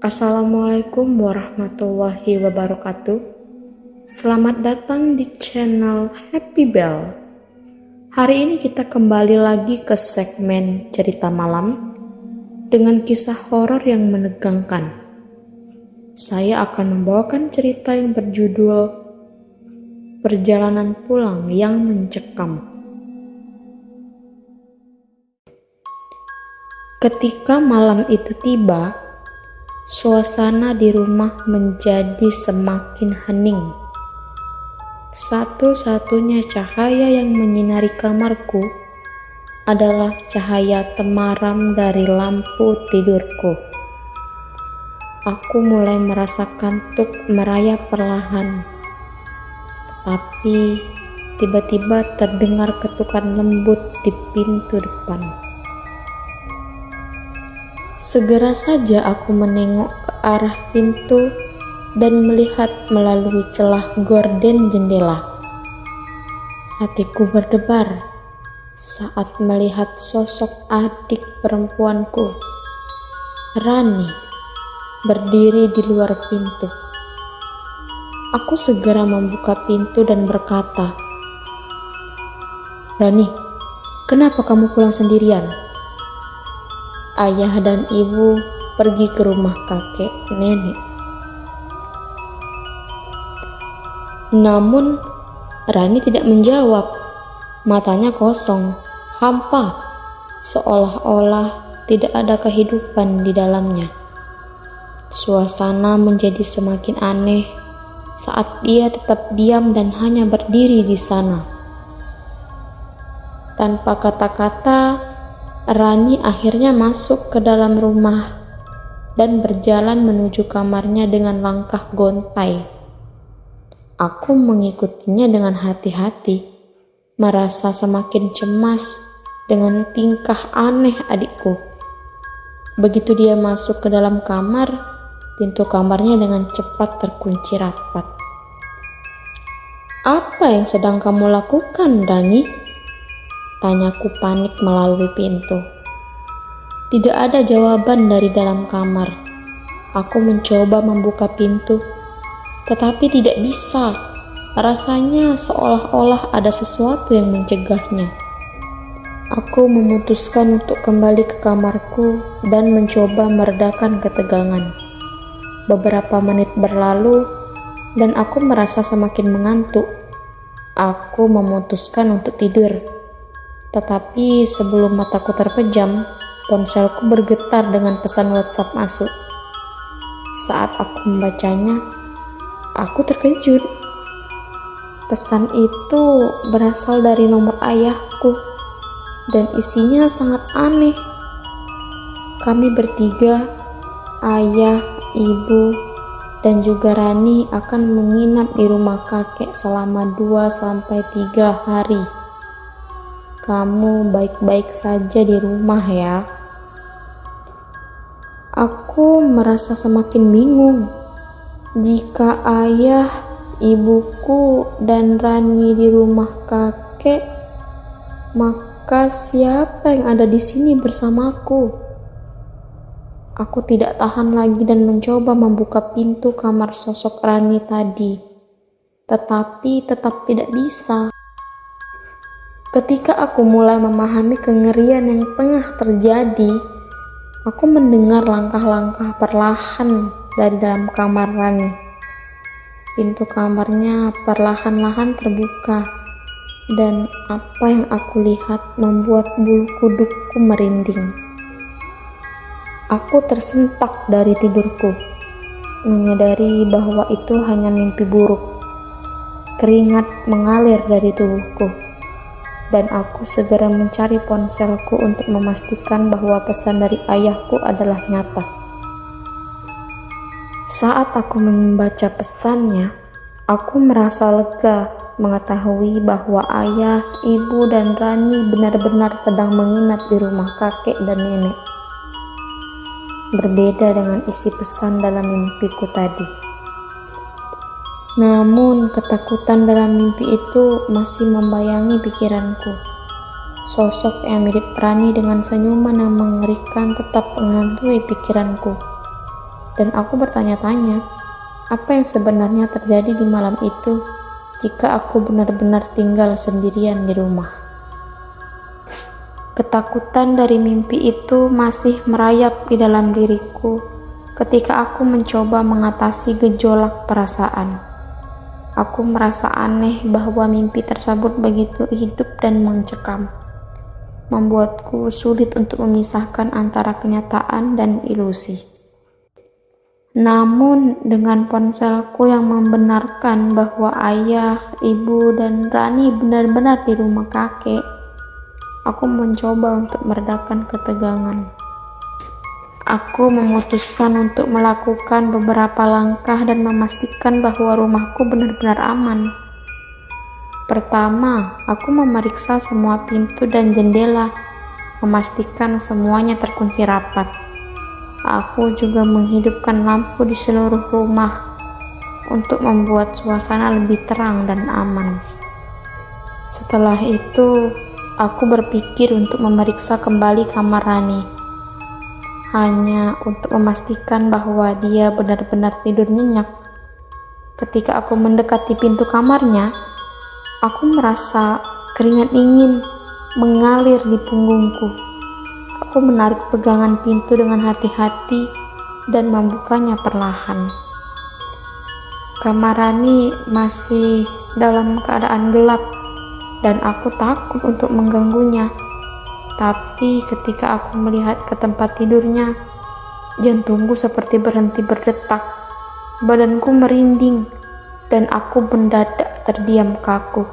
Assalamualaikum warahmatullahi wabarakatuh. Selamat datang di channel Happy Bell. Hari ini kita kembali lagi ke segmen cerita malam dengan kisah horor yang menegangkan. Saya akan membawakan cerita yang berjudul Perjalanan Pulang yang Mencekam. Ketika malam itu tiba, suasana di rumah menjadi semakin hening. Satu-satunya cahaya yang menyinari kamarku adalah cahaya temaram dari lampu tidurku. Aku mulai merasa kantuk merayap perlahan, tapi tiba-tiba terdengar ketukan lembut di pintu depan. Segera saja aku menengok ke arah pintu dan melihat melalui celah gorden jendela. Hatiku berdebar saat melihat sosok adik perempuanku, Rani, berdiri di luar pintu. Aku segera membuka pintu dan berkata, "Rani, kenapa kamu pulang sendirian?" Ayah dan ibu pergi ke rumah kakek nenek. Namun Rani tidak menjawab. Matanya kosong, hampa, seolah-olah tidak ada kehidupan di dalamnya. Suasana menjadi semakin aneh saat dia tetap diam dan hanya berdiri di sana. Tanpa kata-kata, Rani akhirnya masuk ke dalam rumah dan berjalan menuju kamarnya dengan langkah gontai. Aku mengikutinya dengan hati-hati, merasa semakin cemas dengan tingkah aneh adikku. Begitu dia masuk ke dalam kamar, pintu kamarnya dengan cepat terkunci rapat. "Apa yang sedang kamu lakukan, Rani?" Tanyaku panik melalui pintu. Tidak ada jawaban dari dalam kamar. Aku mencoba membuka pintu, tetapi tidak bisa. Rasanya seolah-olah ada sesuatu yang mencegahnya. Aku memutuskan untuk kembali ke kamarku dan mencoba meredakan ketegangan. Beberapa menit berlalu dan aku merasa semakin mengantuk. Aku memutuskan untuk tidur. Tetapi sebelum mataku terpejam, ponselku bergetar dengan pesan WhatsApp masuk. Saat aku membacanya, aku terkejut. Pesan itu berasal dari nomor ayahku dan isinya sangat aneh. Kami bertiga, ayah, ibu, dan juga Rani akan menginap di rumah kakek selama 2-3 hari. Kamu baik-baik saja di rumah ya. Aku merasa semakin bingung. Jika ayah, ibuku, dan Rani di rumah kakek, maka siapa yang ada di sini bersamaku? Aku tidak tahan lagi dan mencoba membuka pintu kamar sosok Rani tadi, tetapi tetap tidak bisa. Ketika aku mulai memahami kengerian yang tengah terjadi, aku mendengar langkah-langkah perlahan dari dalam kamar Rani. Pintu kamarnya perlahan-lahan terbuka, dan apa yang aku lihat membuat bulu kudukku merinding. Aku tersentak dari tidurku, menyadari bahwa itu hanya mimpi buruk. Keringat mengalir dari tubuhku, dan aku segera mencari ponselku untuk memastikan bahwa pesan dari ayahku adalah nyata. Saat aku membaca pesannya, aku merasa lega mengetahui bahwa ayah, ibu, dan Rani benar-benar sedang menginap di rumah kakek dan nenek. Berbeda dengan isi pesan dalam mimpiku tadi. Namun ketakutan dalam mimpi itu masih membayangi pikiranku. Sosok yang mirip Rani dengan senyuman yang mengerikan tetap menghantui pikiranku. Dan aku bertanya-tanya, apa yang sebenarnya terjadi di malam itu jika aku benar-benar tinggal sendirian di rumah. Ketakutan dari mimpi itu masih merayap di dalam diriku ketika aku mencoba mengatasi gejolak perasaan. Aku merasa aneh bahwa mimpi tersebut begitu hidup dan mencekam, membuatku sulit untuk memisahkan antara kenyataan dan ilusi. Namun, dengan ponselku yang membenarkan bahwa ayah, ibu, dan Rani benar-benar di rumah kakek, aku mencoba untuk meredakan ketegangan. Aku memutuskan untuk melakukan beberapa langkah dan memastikan bahwa rumahku benar-benar aman. Pertama, aku memeriksa semua pintu dan jendela, memastikan semuanya terkunci rapat. Aku juga menghidupkan lampu di seluruh rumah untuk membuat suasana lebih terang dan aman. Setelah itu, aku berpikir untuk memeriksa kembali kamar Rani, hanya untuk memastikan bahwa dia benar-benar tidur nyenyak. Ketika aku mendekati pintu kamarnya, aku merasa keringat dingin mengalir di punggungku. Aku menarik pegangan pintu dengan hati-hati dan membukanya perlahan. Kamar Rani masih dalam keadaan gelap dan aku takut untuk mengganggunya. Tapi ketika aku melihat ke tempat tidurnya, jantungku seperti berhenti berdetak, badanku merinding, dan aku mendadak terdiam kaku.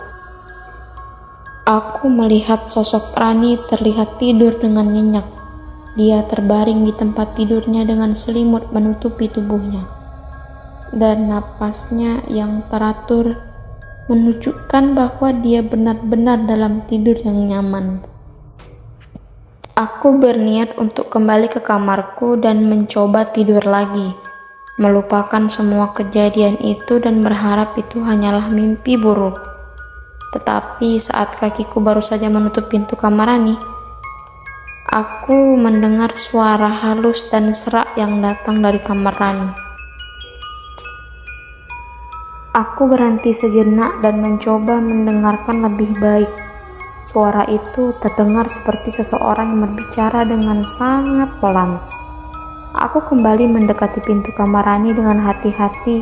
Aku melihat sosok Rani terlihat tidur dengan nyenyak. Dia terbaring di tempat tidurnya dengan selimut menutupi tubuhnya, dan napasnya yang teratur menunjukkan bahwa dia benar-benar dalam tidur yang nyaman. Aku berniat untuk kembali ke kamarku dan mencoba tidur lagi, melupakan semua kejadian itu dan berharap itu hanyalah mimpi buruk. Tetapi saat kakiku baru saja menutup pintu kamar Rani, aku mendengar suara halus dan serak yang datang dari kamar Rani. Aku berhenti sejenak dan mencoba mendengarkan lebih baik. Suara itu terdengar seperti seseorang yang berbicara dengan sangat pelan. Aku kembali mendekati pintu kamar Rani dengan hati-hati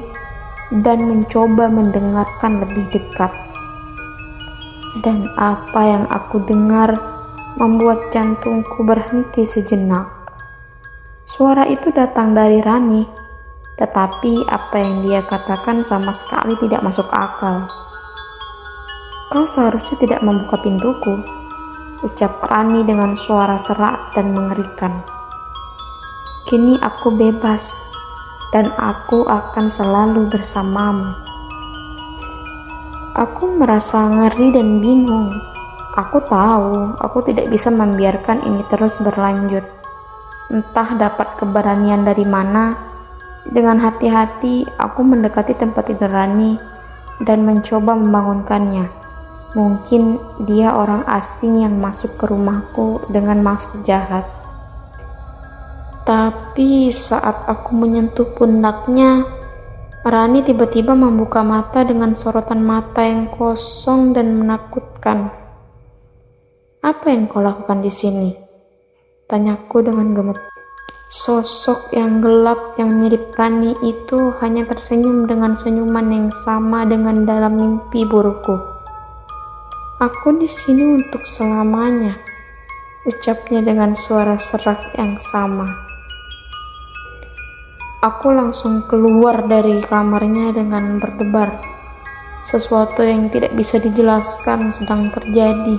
dan mencoba mendengarkan lebih dekat. Dan apa yang aku dengar membuat jantungku berhenti sejenak. Suara itu datang dari Rani, tetapi apa yang dia katakan sama sekali tidak masuk akal. "Kau seharusnya tidak membuka pintuku," ucap Rani dengan suara serak dan mengerikan. "Kini aku bebas, dan aku akan selalu bersamamu." Aku merasa ngeri dan bingung. Aku tahu aku tidak bisa membiarkan ini terus berlanjut. Entah dapat keberanian dari mana. Dengan hati-hati, aku mendekati tempat tidur Rani dan mencoba membangunkannya. Mungkin dia orang asing yang masuk ke rumahku dengan maksud jahat. Tapi saat aku menyentuh pundaknya, Rani tiba-tiba membuka mata dengan sorotan mata yang kosong dan menakutkan. "Apa yang kau lakukan di sini?" tanyaku dengan gemetar. Sosok yang gelap yang mirip Rani itu hanya tersenyum dengan senyuman yang sama dengan dalam mimpi burukku. "Aku di sini untuk selamanya," ucapnya dengan suara serak yang sama. Aku langsung keluar dari kamarnya dengan berdebar. Sesuatu yang tidak bisa dijelaskan sedang terjadi,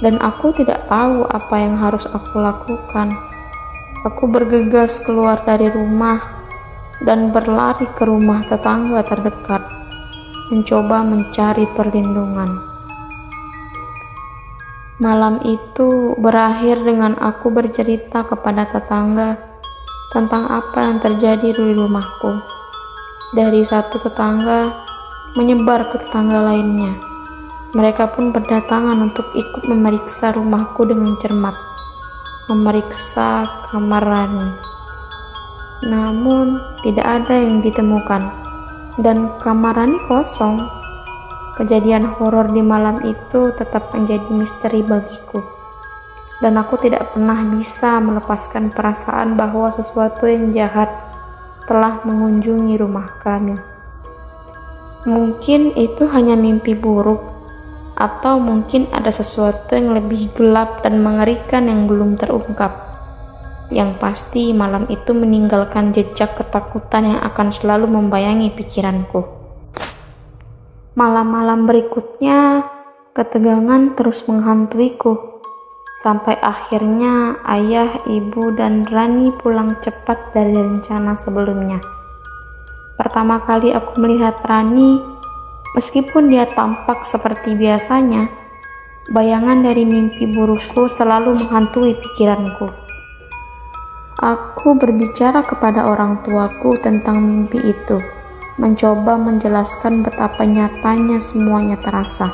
dan aku tidak tahu apa yang harus aku lakukan. Aku bergegas keluar dari rumah dan berlari ke rumah tetangga terdekat, mencoba mencari perlindungan. Malam itu berakhir dengan aku bercerita kepada tetangga tentang apa yang terjadi di rumahku. Dari satu tetangga menyebar ke tetangga lainnya. Mereka pun berdatangan untuk ikut memeriksa rumahku dengan cermat, memeriksa kamar Rani. Namun tidak ada yang ditemukan dan kamar Rani kosong. Kejadian horor di malam itu tetap menjadi misteri bagiku, dan aku tidak pernah bisa melepaskan perasaan bahwa sesuatu yang jahat telah mengunjungi rumah kami. Mungkin itu hanya mimpi buruk, atau mungkin ada sesuatu yang lebih gelap dan mengerikan yang belum terungkap. Yang pasti malam itu meninggalkan jejak ketakutan yang akan selalu membayangi pikiranku. Malam-malam berikutnya, ketegangan terus menghantuiku, sampai akhirnya ayah, ibu, dan Rani pulang cepat dari rencana sebelumnya. Pertama kali aku melihat Rani, meskipun dia tampak seperti biasanya, bayangan dari mimpi burukku selalu menghantui pikiranku. Aku berbicara kepada orang tuaku tentang mimpi itu, mencoba menjelaskan betapa nyatanya semuanya terasa.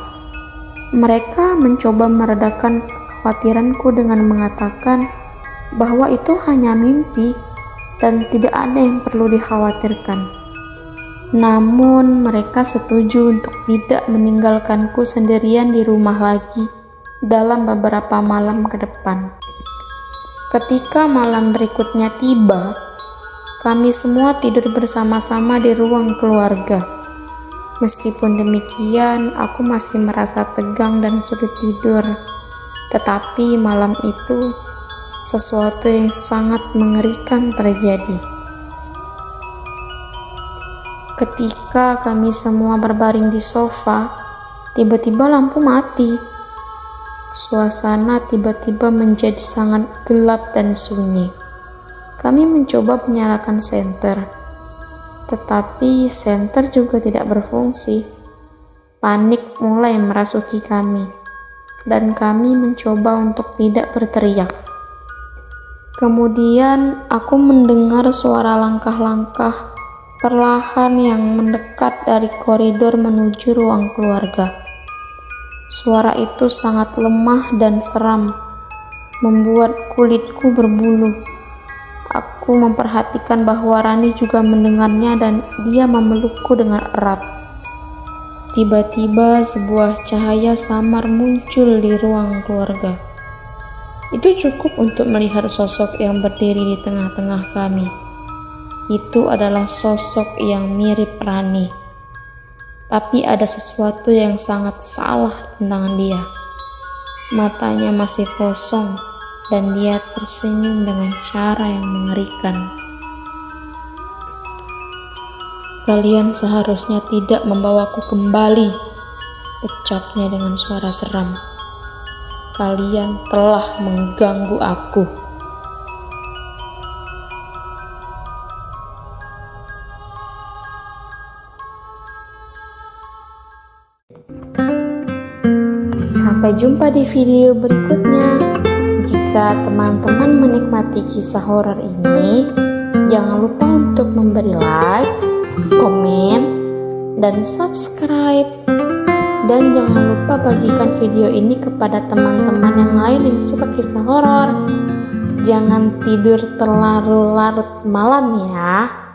Mereka mencoba meredakan kekhawatiranku dengan mengatakan bahwa itu hanya mimpi dan tidak ada yang perlu dikhawatirkan. Namun mereka setuju untuk tidak meninggalkanku sendirian di rumah lagi dalam beberapa malam ke depan. Ketika malam berikutnya tiba, kami semua tidur bersama-sama di ruang keluarga. Meskipun demikian, aku masih merasa tegang dan sulit tidur. Tetapi malam itu, sesuatu yang sangat mengerikan terjadi. Ketika kami semua berbaring di sofa, tiba-tiba lampu mati. Suasana tiba-tiba menjadi sangat gelap dan sunyi. Kami mencoba menyalakan senter, tetapi senter juga tidak berfungsi. Panik mulai merasuki kami, dan kami mencoba untuk tidak berteriak. Kemudian aku mendengar suara langkah-langkah perlahan yang mendekat dari koridor menuju ruang keluarga. Suara itu sangat lemah dan seram, membuat kulitku berbulu. Aku memperhatikan bahwa Rani juga mendengarnya dan dia memelukku dengan erat. Tiba-tiba sebuah cahaya samar muncul di ruang keluarga. Itu cukup untuk melihat sosok yang berdiri di tengah-tengah kami. Itu adalah sosok yang mirip Rani. Tapi ada sesuatu yang sangat salah tentang dia. Matanya masih kosong dan dia tersenyum dengan cara yang mengerikan. "Kalian seharusnya tidak membawaku kembali," ucapnya dengan suara seram. "Kalian telah mengganggu aku." Sampai jumpa di video berikutnya. Jika teman-teman menikmati kisah horor ini, jangan lupa untuk memberi like, komen, dan subscribe. Dan jangan lupa bagikan video ini kepada teman-teman yang lain yang suka kisah horor. Jangan tidur terlalu larut malam ya.